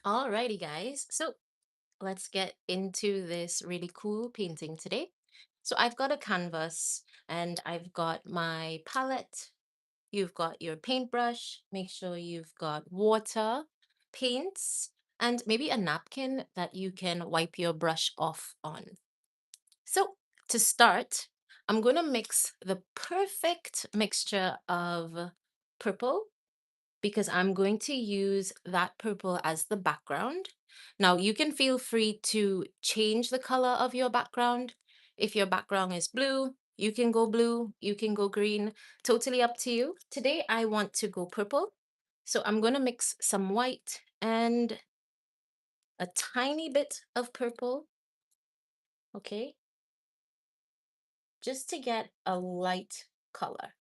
Alrighty, guys. So let's get into this really cool painting today. So I've got a canvas and I've got my palette. You've got your paintbrush. Make sure you've got water, paints, and maybe a napkin that you can wipe your brush off on. So to start, I'm going to mix the perfect mixture of purple because I'm going to use that purple as the background. Now you can feel free to change the color of your background. If your background is blue, you can go blue, you can go green, totally up to you. Today I want to go purple. So I'm going to mix some white and a tiny bit of purple, okay, just to get a light color.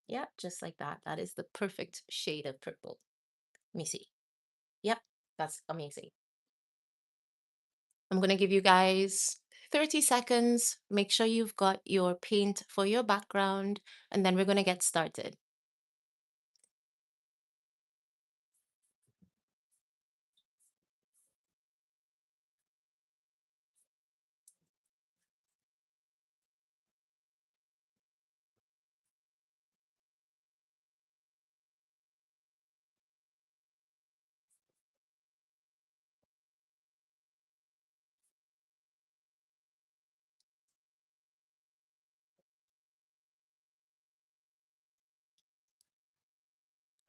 Yeah, just like that. That is the perfect shade of purple. Let me see. Yep, that's amazing. I'm going to give you guys 30 seconds. Make sure you've got your paint for your background, and then we're going to get started.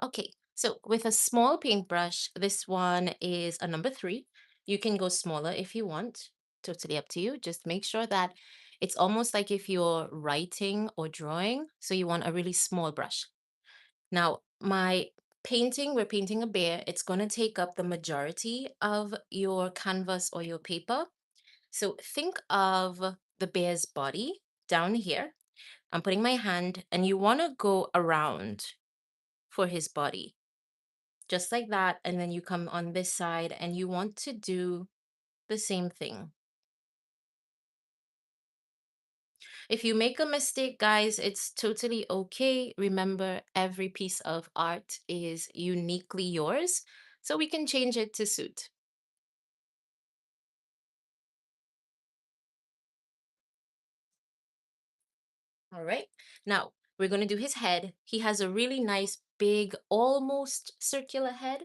Okay, so with a small paintbrush, this one is a number 3. You can go smaller if you want. Totally up to you. Just make sure that it's almost like if you're writing or drawing. So you want a really small brush. Now, my painting, we're painting a bear. It's going to take up the majority of your canvas or your paper. So think of the bear's body down here. I'm putting my hand, and you want to go around for his body, just like that. And then you come on this side and you want to do the same thing. If you make a mistake, guys, it's totally okay. Remember, every piece of art is uniquely yours, so we can change it to suit. All right. Now, we're going to do his head. He has a really nice, big, almost circular head.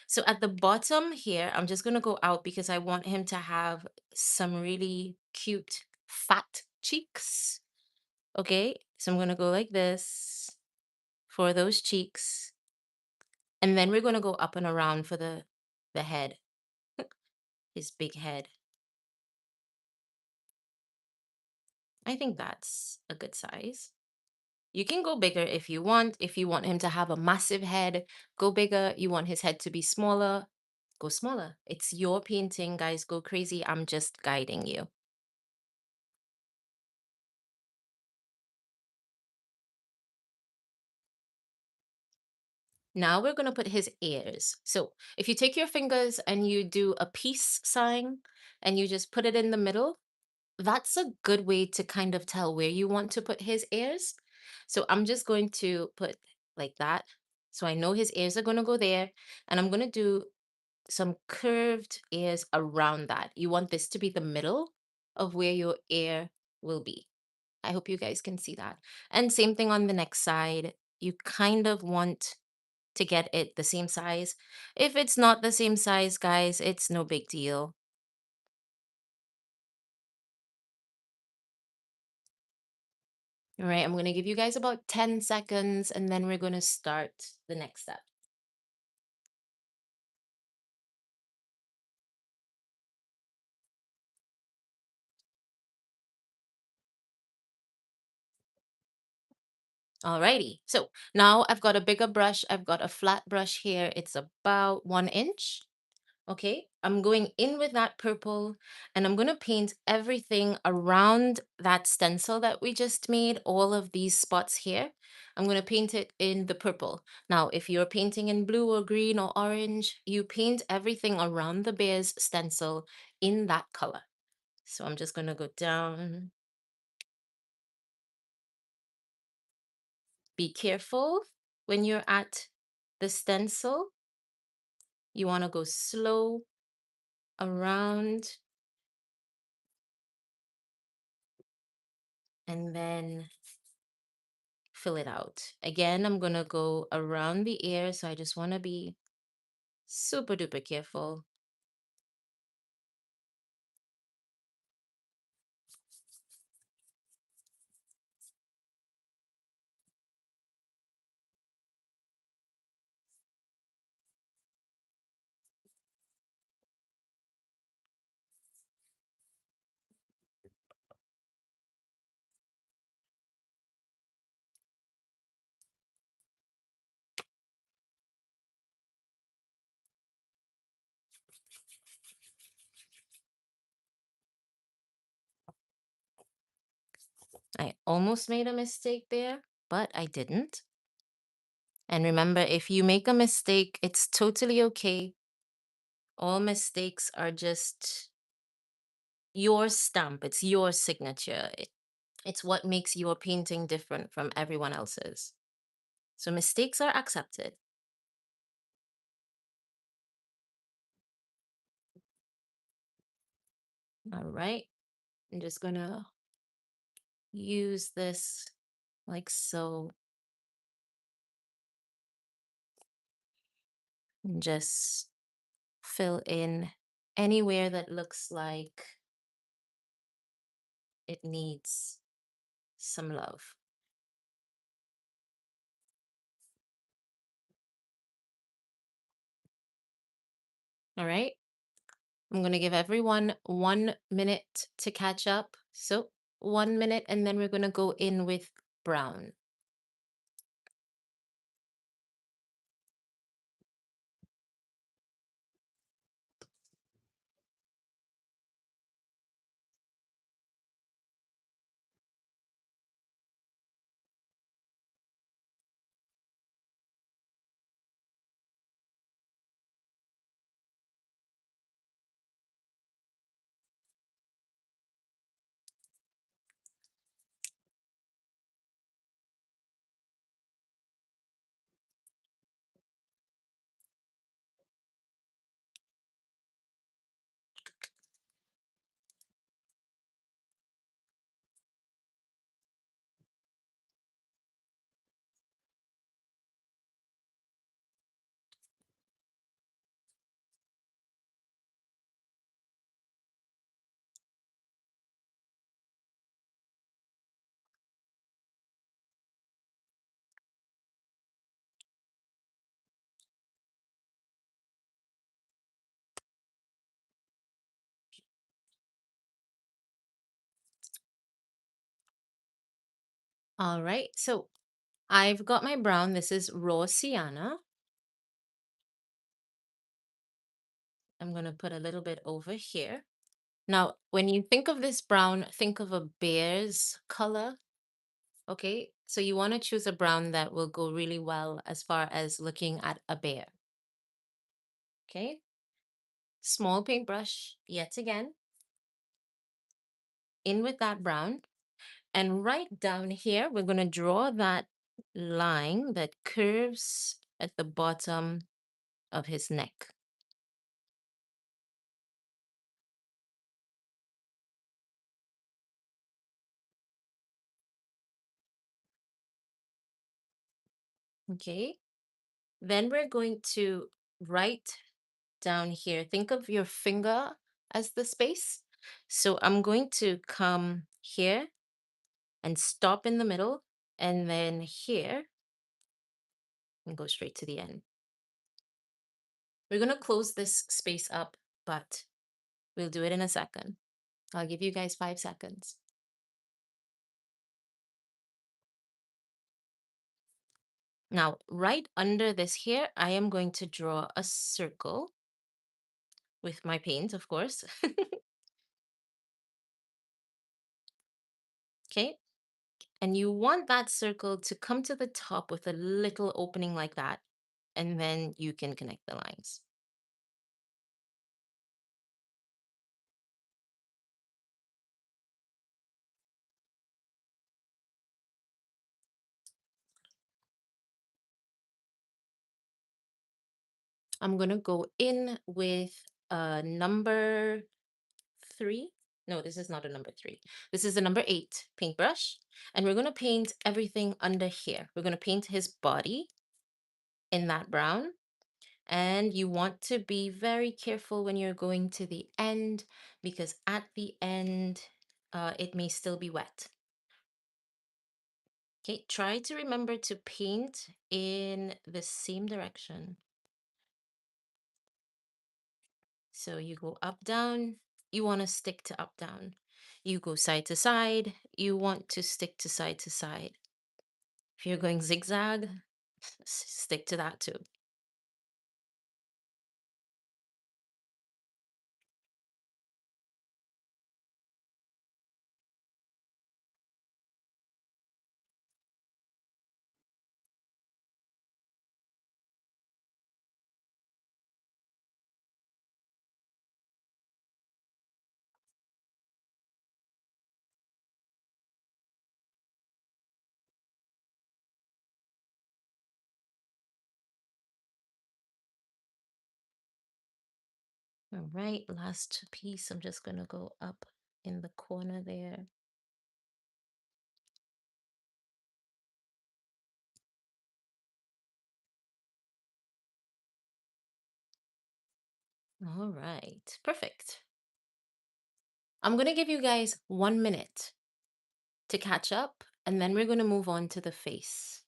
So at the bottom here, I'm just going to go out because I want him to have some really cute fat cheeks. Okay. So I'm going to go like this for those cheeks. And then we're going to go up and around for the head, his big head. I think that's a good size. You can go bigger if you want. If you want him to have a massive head, go bigger. You want his head to be smaller, go smaller. It's your painting, guys. Go crazy. I'm just guiding you. Now we're going to put his ears. So if you take your fingers and you do a peace sign and you just put it in the middle, that's a good way to kind of tell where you want to put his ears. So I'm just going to put like that. So I know his ears are going to go there. And I'm going to do some curved ears around that. You want this to be the middle of where your ear will be. I hope you guys can see that. And same thing on the next side. You kind of want to get it the same size. If it's not the same size, guys, it's no big deal. All right, I'm going to give you guys about 10 seconds and then we're going to start the next step. Alrighty, so now I've got a bigger brush. I've got a flat brush here. It's about 1 inch. Okay, I'm going in with that purple and I'm going to paint everything around that stencil that we just made, all of these spots here. I'm going to paint it in the purple. Now, if you're painting in blue or green or orange, you paint everything around the bear's stencil in that color. So I'm just going to go down. Be careful when you're at the stencil. You want to go slow around and then fill it out. Again, I'm going to go around the ear, so I just want to be super duper careful. I almost made a mistake there, but I didn't. And remember, if you make a mistake, it's totally okay. All mistakes are just your stamp, it's your signature. It's what makes your painting different from everyone else's. So mistakes are accepted. All right. I'm just gonna use this like so. And just fill in anywhere that looks like it needs some love. All right. I'm going to give everyone 1 minute to catch up. So 1 minute, and then we're going to go in with brown. All right. So I've got my brown. This is raw sienna. I'm going to put a little bit over here. Now, when you think of this brown, think of a bear's color. Okay. So you want to choose a brown that will go really well as far as looking at a bear. Okay. Small paintbrush, yet again, in with that brown. And right down here, we're going to draw that line that curves at the bottom of his neck. Okay. Then we're going to write down here. Think of your finger as the space. So I'm going to come here and stop in the middle, and then here and go straight to the end. We're going to close this space up, but we'll do it in a second. I'll give you guys 5 seconds. Now, right under this here, I am going to draw a circle with my paint, of course. Okay. And you want that circle to come to the top with a little opening like that. And then you can connect the lines. I'm going to go in with number 3. No, this is not a number 3. This is a number 8 paintbrush. And we're going to paint everything under here. We're going to paint his body in that brown. And you want to be very careful when you're going to the end, because at the end, it may still be wet. Okay, try to remember to paint in the same direction. So you go up, down, you want to stick to up, down. You go side to side, you want to stick to side to side. If you're going zigzag, stick to that too. All right, last piece. I'm just going to go up in the corner there. All right, perfect. I'm going to give you guys 1 minute to catch up, and then we're going to move on to the face.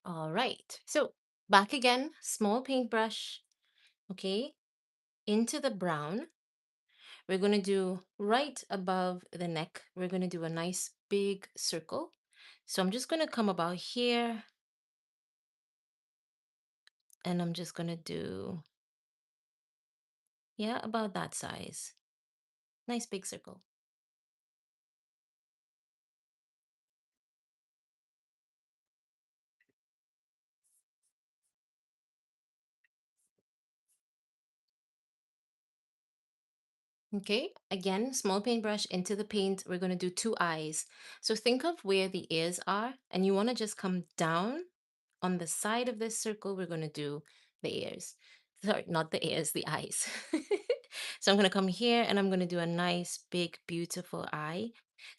All right, so back again, small paintbrush, okay, into the brown. We're going to do right above the neck, we're going to do a nice big circle. So I'm just going to come about here, and I'm just going to do, yeah, about that size. Nice big circle. Okay, again, small paintbrush into the paint. We're going to do 2 eyes. So think of where the ears are, and you want to just come down on the side of this circle. We're going to do the ears. Sorry, not the ears, the eyes. So I'm going to come here, and I'm going to do a nice, big, beautiful eye.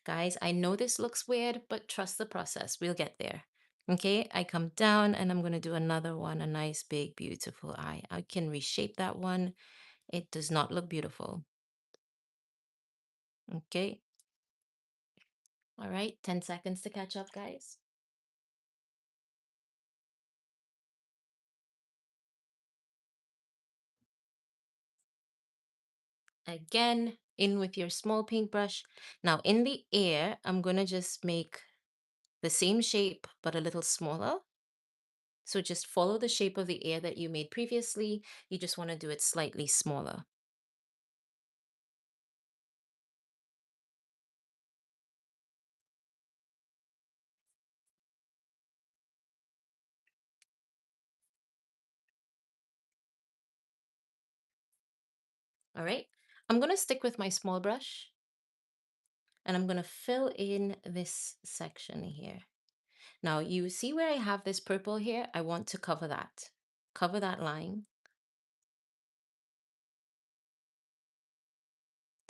Guys, I know this looks weird, but trust the process. We'll get there. Okay, I come down, and I'm going to do another one, a nice, big, beautiful eye. I can reshape that one. It does not look beautiful. Okay. All right, 10 seconds to catch up, guys. Again, in with your small paintbrush. Now, in the air, I'm going to just make the same shape, but a little smaller. So just follow the shape of the air that you made previously. You just want to do it slightly smaller. All right, I'm going to stick with my small brush, and I'm going to fill in this section here. Now, you see where I have this purple here? I want to cover that. Cover that line.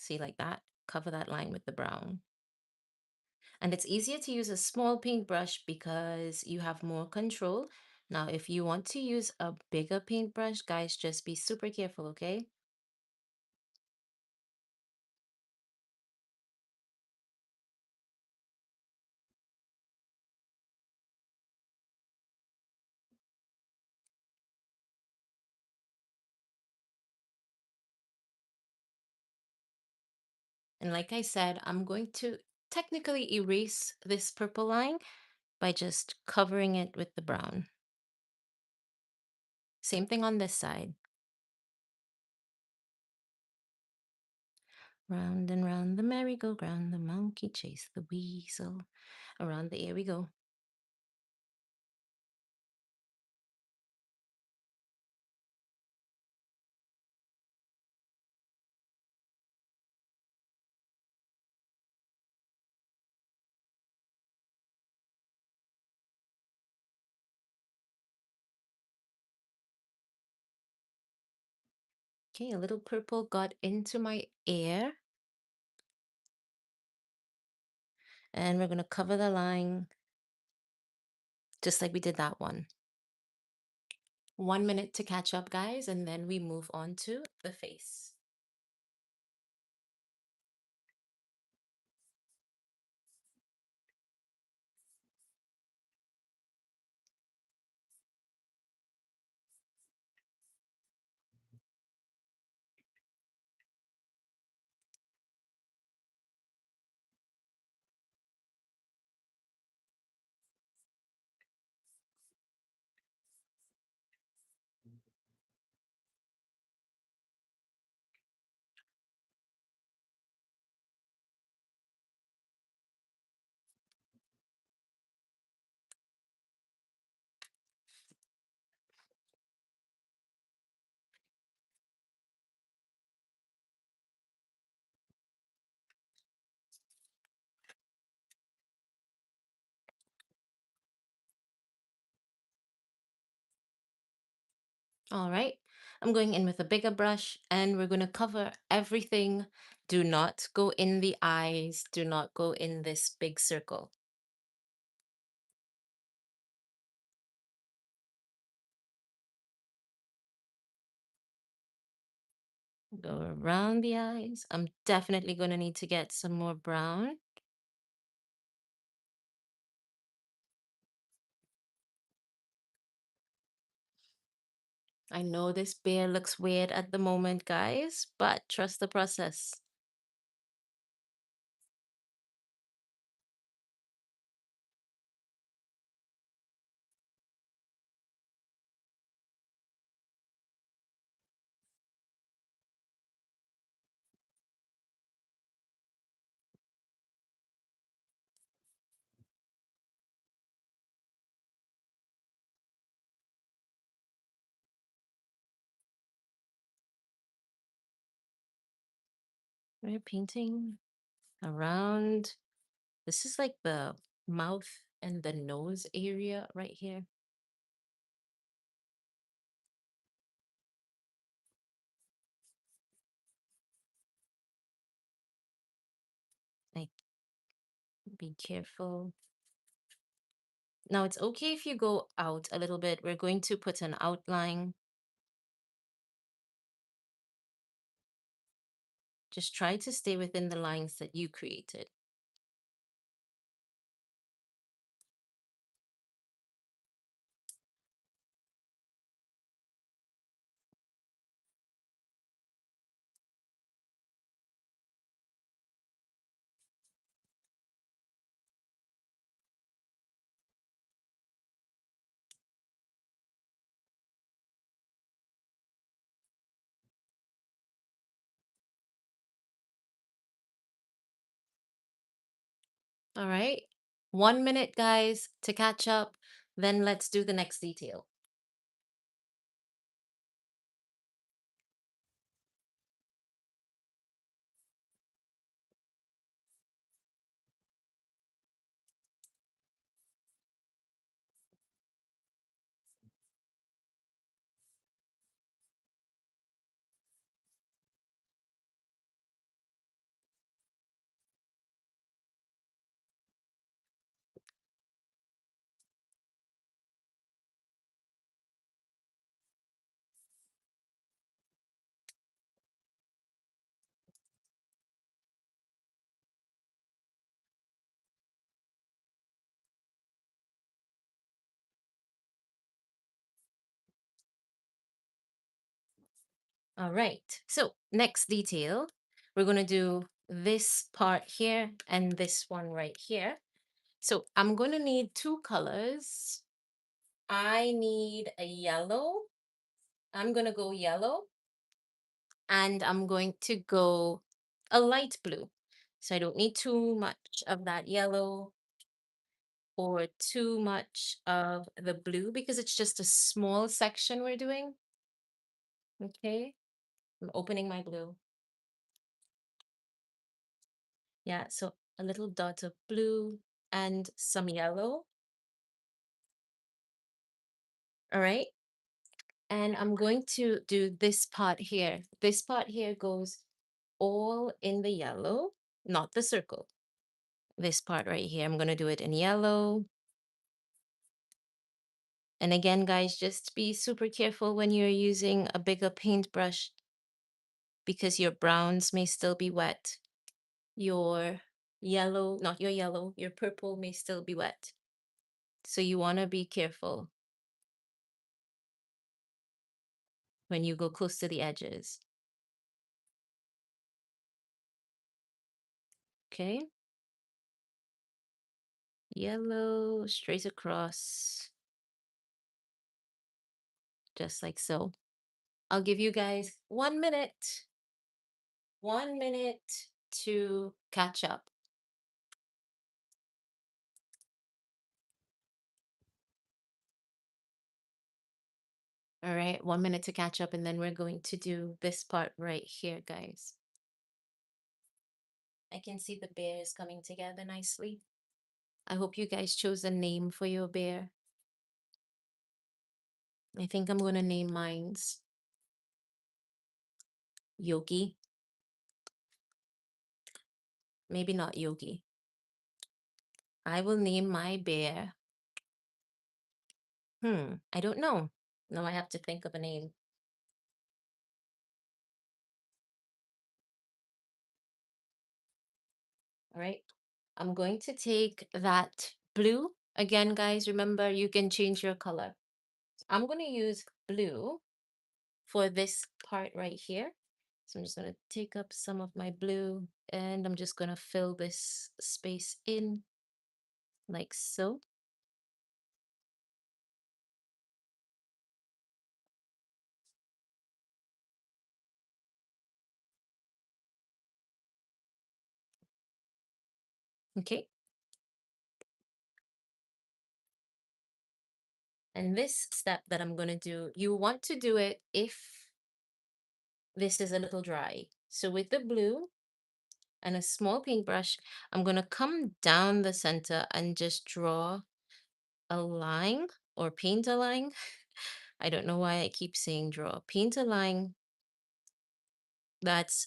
See, like that? Cover that line with the brown. And it's easier to use a small paintbrush because you have more control. Now, if you want to use a bigger paintbrush, guys, just be super careful, okay? And like I said, I'm going to technically erase this purple line by just covering it with the brown. Same thing on this side. Round and round the merry-go-round, the monkey chased the weasel. Around the air we go. Okay, a little purple got into my ear. And we're going to cover the line just like we did that one. 1 minute to catch up, guys, and then we move on to the face. All right, I'm going in with a bigger brush and we're going to cover everything. Do not go in the eyes. Do not go in this big circle. Go around the eyes. I'm definitely going to need to get some more brown. I know this bear looks weird at the moment, guys, but trust the process. We're painting around. This is like the mouth and the nose area right here. Like, be careful. Now, it's okay if you go out a little bit. We're going to put an outline. Just try to stay within the lines that you created. All right. 1 minute, guys, to catch up. Then let's do the next detail. All right. So next detail, we're going to do this part here and this one right here. So I'm going to need two colors. I need a yellow. I'm going to go yellow, and I'm going to go a light blue. So I don't need too much of that yellow or too much of the blue because it's just a small section we're doing. Okay. I'm opening my blue. Yeah, so a little dot of blue and some yellow. All right. And I'm going to do this part here. This part here goes all in the yellow, not the circle. This part right here, I'm going to do it in yellow. And again, guys, just be super careful when you're using a bigger paintbrush because your browns may still be wet. Your yellow, not your yellow, your purple may still be wet. So you want to be careful when you go close to the edges. Okay. Yellow straight across, just like so. I'll give you guys 1 minute to catch up. All right, 1 minute to catch up, and then we're going to do this part right here, guys. I can see the bears coming together nicely. I hope you guys chose a name for your bear. I think I'm going to name mine's Yogi. Maybe not Yogi. I will name my bear. I don't know. No, I have to think of a name. All right. I'm going to take that blue. Again, guys, remember you can change your color. I'm going to use blue for this part right here. So I'm just going to take up some of my blue and I'm just going to fill this space in like so. Okay. And this step that I'm going to do, you want to do it if this is a little dry. So with the blue and a small paintbrush, I'm going to come down the center and just draw a line or paint a line. I don't know why I keep saying draw. Paint a line that's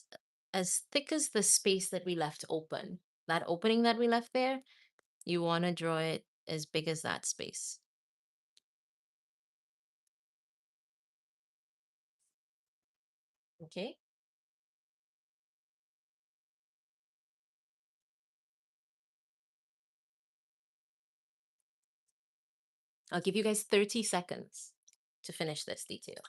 as thick as the space that we left open. That opening that we left there, you want to draw it as big as that space. Okay. I'll give you guys 30 seconds to finish this detail.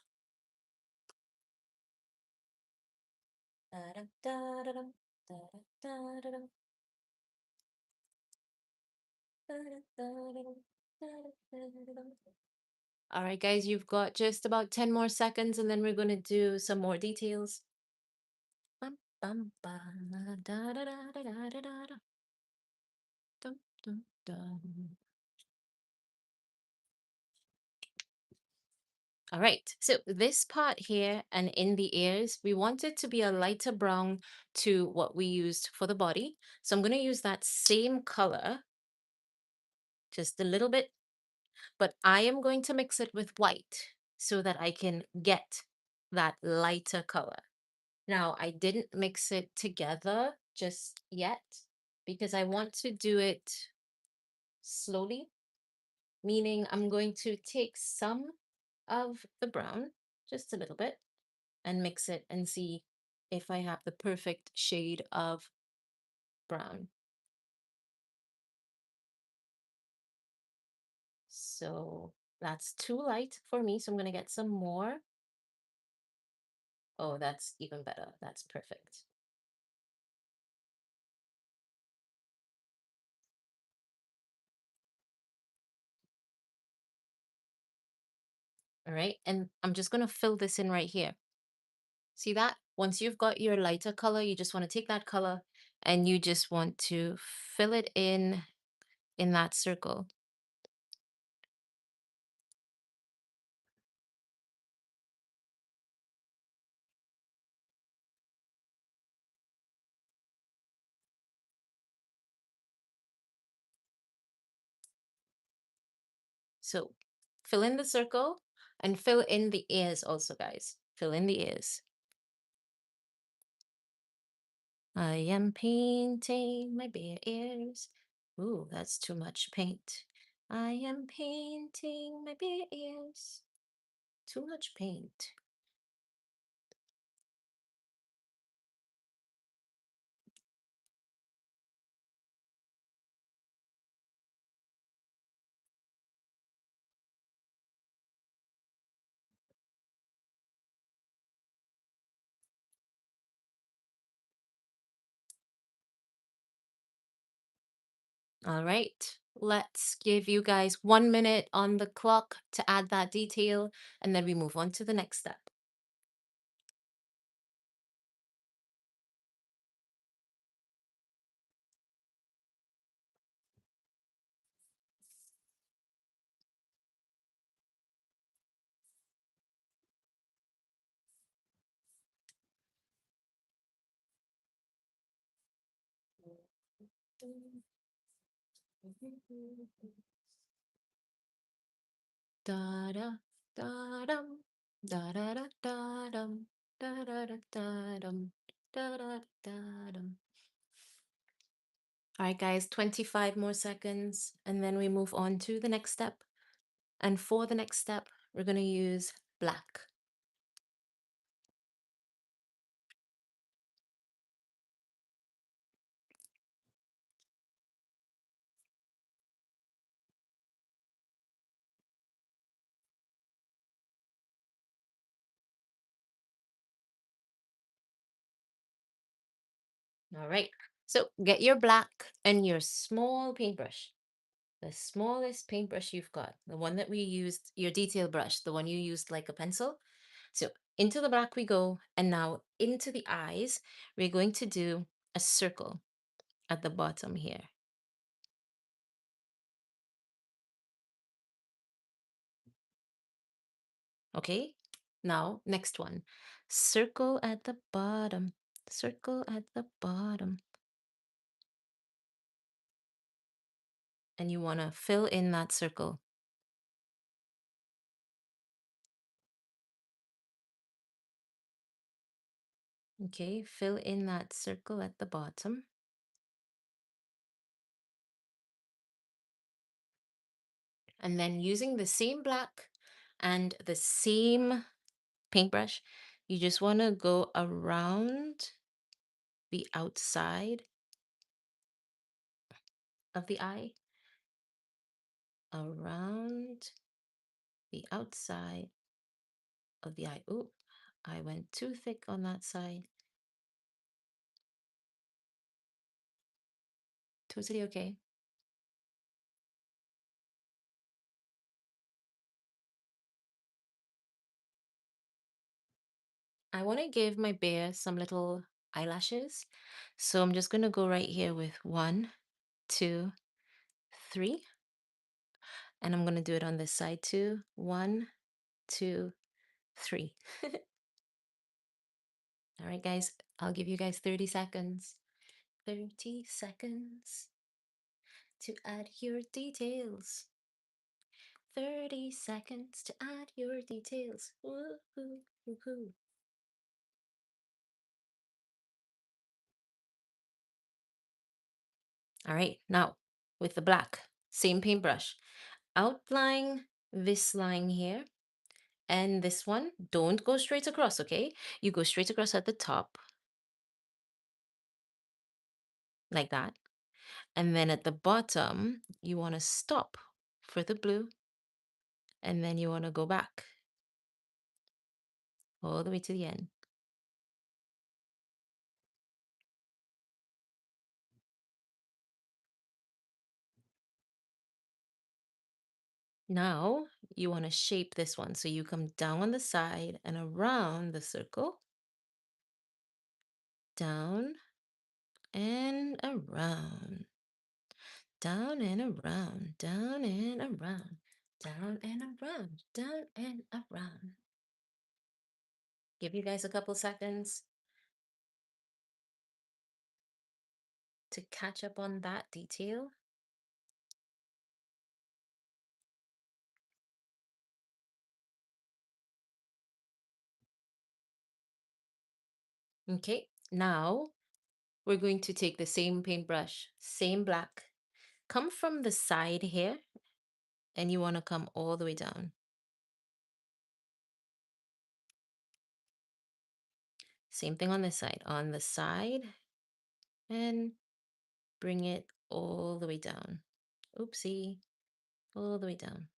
All right, guys, you've got just about 10 more seconds, and then we're going to do some more details. Bum, bum, bum, da, da, da, da, da, da, da, da. Dum, dum, dum. All right, so this part here and in the ears, we want it to be a lighter brown to what we used for the body. So I'm going to use that same color, just a little bit, but I am going to mix it with white so that I can get that lighter color. Now, I didn't mix it together just yet because I want to do it slowly, meaning I'm going to take some of the brown, just a little bit, and mix it and see if I have the perfect shade of brown. So that's too light for me, so I'm going to get some more Oh, that's even better. That's perfect. All right. And I'm just going to fill this in right here. See that? Once you've got your lighter color, you just want to take that color and you just want to fill it in that circle. So fill in the circle and fill in the ears also, guys. Fill in the ears. I am painting my bare ears. Ooh, that's too much paint. I am painting my bare ears. Too much paint. All right, let's give you guys 1 minute on the clock to add that detail, and then we move on to the next step. Da da da dum, da da da da dum, da da da da dum, da da da dum. All right, guys, 25 more seconds, and then we move on to the next step. And for the next step, we're going to use black. All right, so get your black and your small paintbrush, the smallest paintbrush you've got, the one that we used, your detail brush, the one you used like a pencil. So into the black we go, and now into the eyes, we're going to do a circle at the bottom here. Okay, now next one, circle at the bottom, circle at the bottom. And you want to fill in that circle. Okay, fill in that circle at the bottom. And then using the same black and the same paintbrush, you just want to go around the outside of the eye, around the outside of the eye. Oh, I went too thick on that side. Totally okay. I want to give my bear some little eyelashes. So I'm just going to go right here with 1, 2, 3. And I'm going to do it on this side too. 1, 2, 3. All right, guys, I'll give you guys 30 seconds. 30 seconds to add your details. 30 seconds to add your details. Woohoo, woohoo. All right, now with the black, same paintbrush, outline this line here and this one. Don't go straight across, okay? You go straight across at the top, like that. And then at the bottom, you want to stop for the blue, and then you want to go back all the way to the end. Now you want to shape this one. So you come down on the side and around the circle, down and around, down and around, down and around, down and around, down and around. Give you guys a couple seconds to catch up on that detail. Okay, now we're going to take the same paintbrush, same black, come from the side here, and you want to come all the way down. Same thing on the side, and bring it all the way down. Oopsie, all the way down.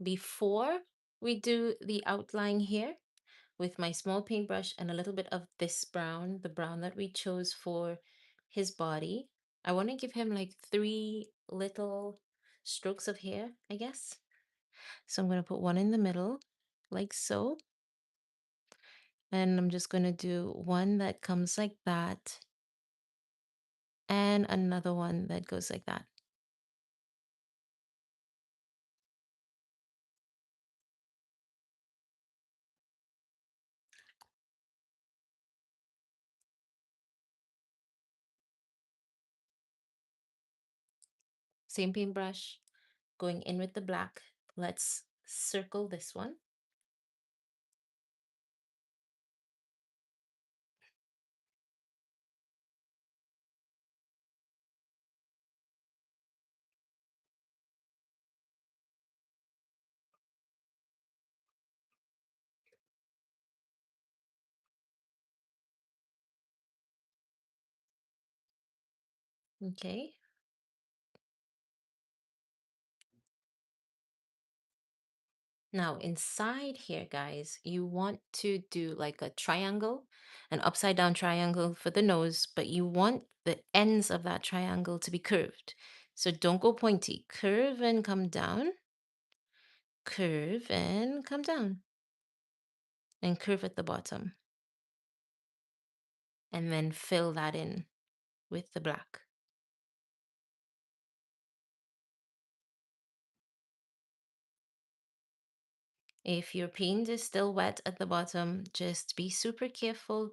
Before we do the outline here, with my small paintbrush and a little bit of this brown, the brown that we chose for his body, I want to give him like 3 little strokes of hair, I guess. So I'm going to put one in the middle, like so. And I'm just going to do one that comes like that, and another one that goes like that. Same paintbrush, going in with the black. Let's circle this one. Okay. Now inside here, guys, you want to do like a triangle, an upside down triangle for the nose, but you want the ends of that triangle to be curved. So don't go pointy. Curve and come down. Curve and come down. And curve at the bottom. And then fill that in with the black. If your paint is still wet at the bottom, just be super careful.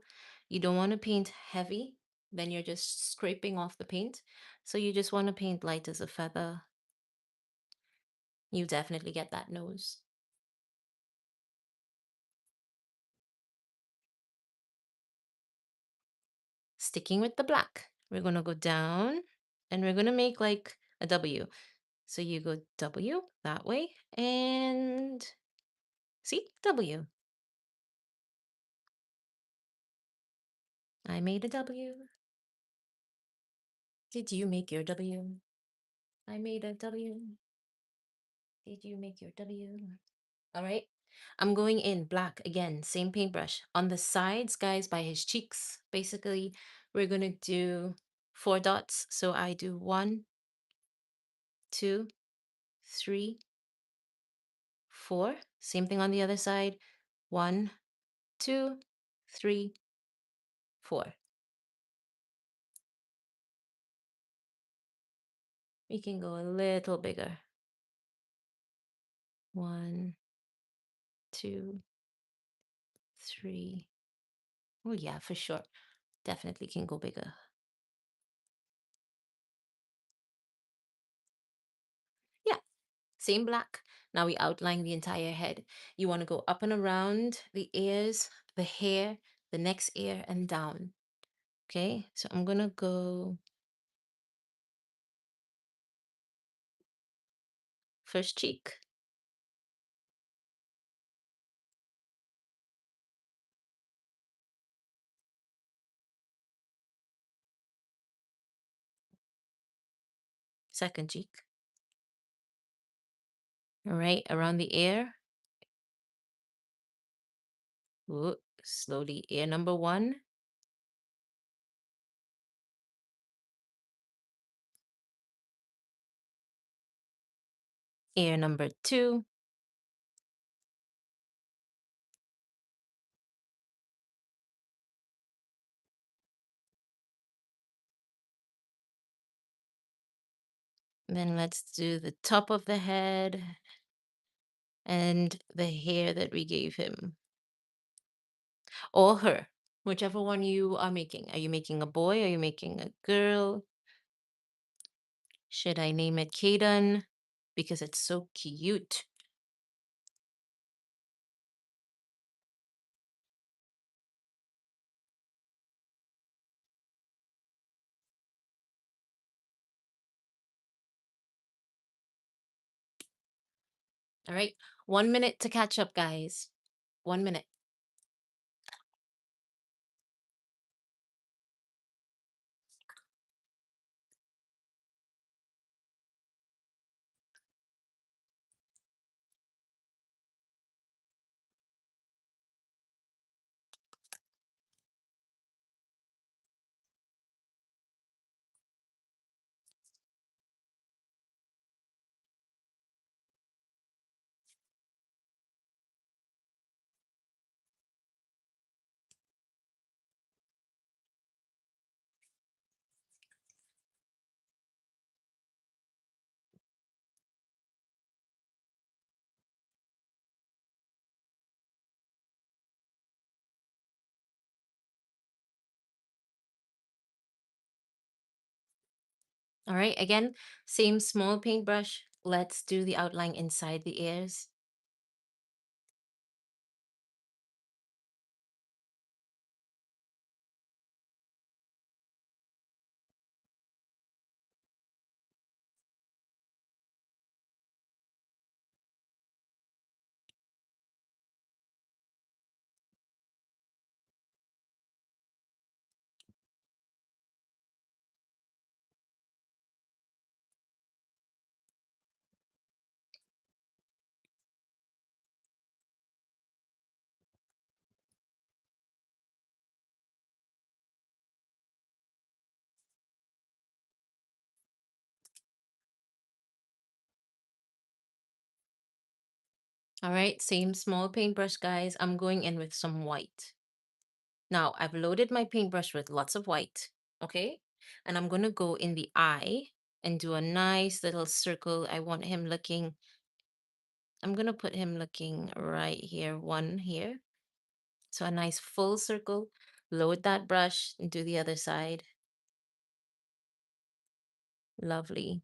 You don't want to paint heavy, then you're just scraping off the paint. So you just want to paint light as a feather. You definitely get that nose. Sticking with the black, we're going to go down and we're going to make like a W. So you go W that way and see, W. I made a W. Did you make your W? I made a W. Did you make your W? All right. I'm going in black again, same paintbrush. On the sides, guys, by his cheeks, basically, we're going to do 4 dots. So I do 1, 2, 3, 4. Same thing on the other side. 1, 2, 3, 4. We can go a little bigger. 1, 2, 3. Oh, yeah, for sure. Definitely can go bigger. Yeah, same black. Now we outline the entire head. You want to go up and around the ears, the hair, the next ear, and down. Okay, so I'm going to go first cheek, second cheek. All right, around the ear, Ooh, slowly. Ear number one, ear number two, then let's do the top of the head and the hair that we gave him. Or her, whichever one you are making. Are you making a boy? Are you making a girl? Should I name it Kaden? Because it's so cute. All right. 1 minute to catch up, guys. 1 minute. All right. Again, same small paintbrush. Let's do the outline inside the ears. All right. Same small paintbrush, guys. I'm going in with some white. Now, I've loaded my paintbrush with lots of white. Okay. And I'm going to go in the eye and do a nice little circle. I want him looking, I'm going to put him looking right here, one here. So a nice full circle. Load that brush and do the other side. Lovely.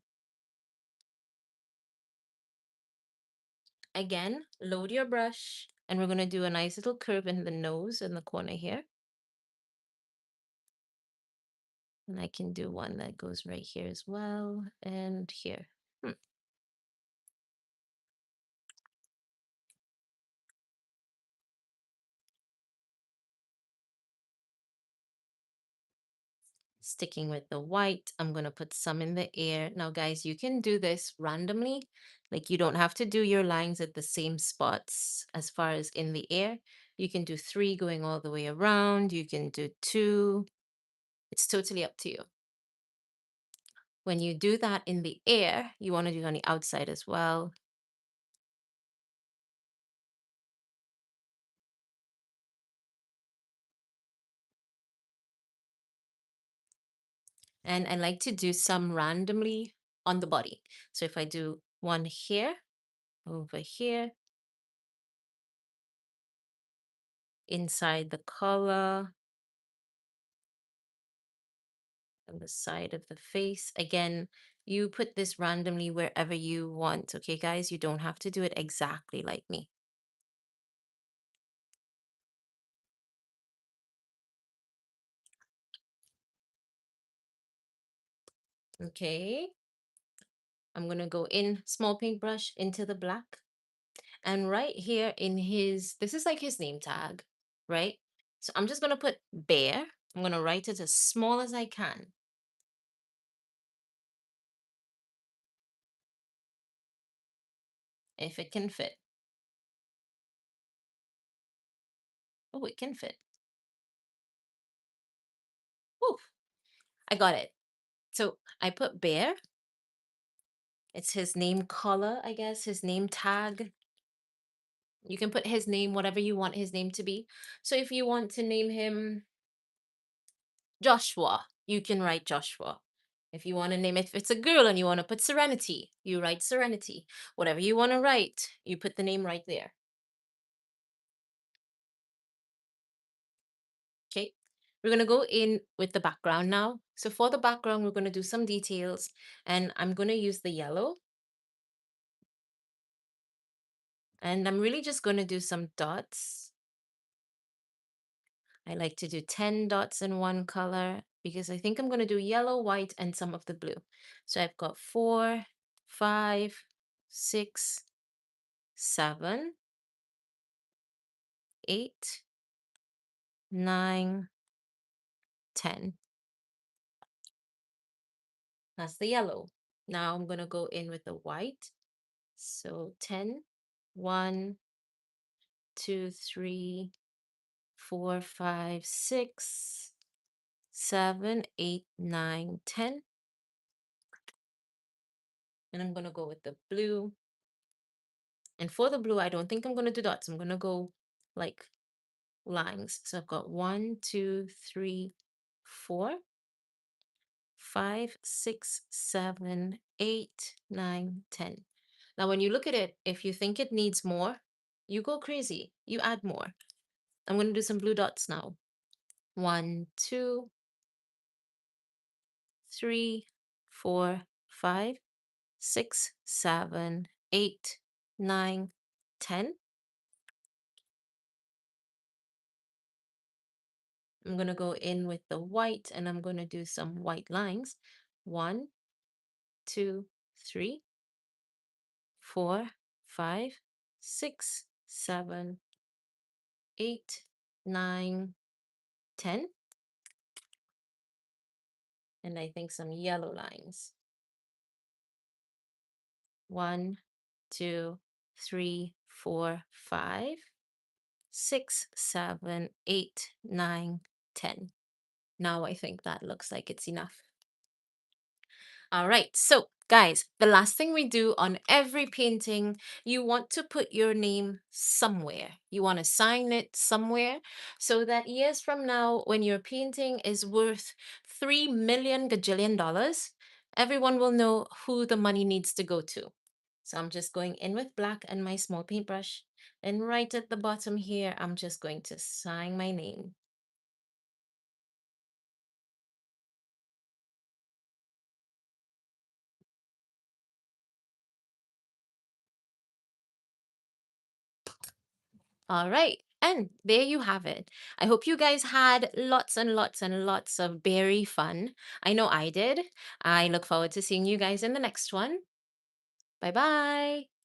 Again, load your brush and we're going to do a nice little curve in the nose in the corner here. And I can do one that goes right here as well and here. Sticking with the white, I'm going to put some in the air. Now, guys, you can do this randomly. Like you don't have to do your lines at the same spots as far as in the air. You can do 3 going all the way around. You can do 2. It's totally up to you. When you do that in the air, you want to do it on the outside as well. And I like to do some randomly on the body. So if I do one here, over here, inside the collar, on the side of the face. Again, you put this randomly wherever you want. Okay, guys, you don't have to do it exactly like me. Okay, I'm going to go in small paintbrush into the black. And right here in his, this is like his name tag, right? So I'm just going to put bear. I'm going to write it as small as I can. If it can fit. Oh, it can fit. Ooh, I got it. So I put bear. It's his name collar, I guess, his name tag. You can put his name, whatever you want his name to be. So if you want to name him Joshua, you can write Joshua. If you want to name it, if it's a girl and you want to put Serenity, you write Serenity. Whatever you want to write, you put the name right there. Okay. We're going to go in with the background now. So for the background, we're going to do some details and I'm going to use the yellow. And I'm really just going to do some dots. I like to do 10 dots in one color because I think I'm going to do yellow, white, and some of the blue. So I've got 4, 5, 6, 7, 8, 9, 10. That's the yellow. Now I'm going to go in with the white. So 10, 1, 2, 3, 4, 5, 6, 7, 8, 9, 10. And I'm going to go with the blue. And for the blue, I don't think I'm going to do dots. I'm going to go like lines. So I've got 1, 2, 3, 4, 5, 6, 7, 8, 9, 10. Now, when you look at it, if you think it needs more, you go crazy. You add more. I'm going to do some blue dots now. 1, 2, 3, 4, 5, 6, 7, 8, 9, 10. I'm going to go in with the white and I'm going to do some white lines. 1, 2, 3, 4, 5, 6, 7, 8, 9, 10. And I think some yellow lines. 1, 2, 3, 4, 5, 6, 7, 8, 9, 10. Now I think that looks like it's enough. All right, so guys, the last thing we do on every painting, you want to put your name somewhere. You want to sign it somewhere so that years from now, when your painting is worth 3 million gajillion dollars, everyone will know who the money needs to go to. So I'm just going in with black and my small paintbrush. And right at the bottom here, I'm just going to sign my name. All right. And there you have it. I hope you guys had lots and lots and lots of berry fun. I know I did. I look forward to seeing you guys in the next one. Bye bye.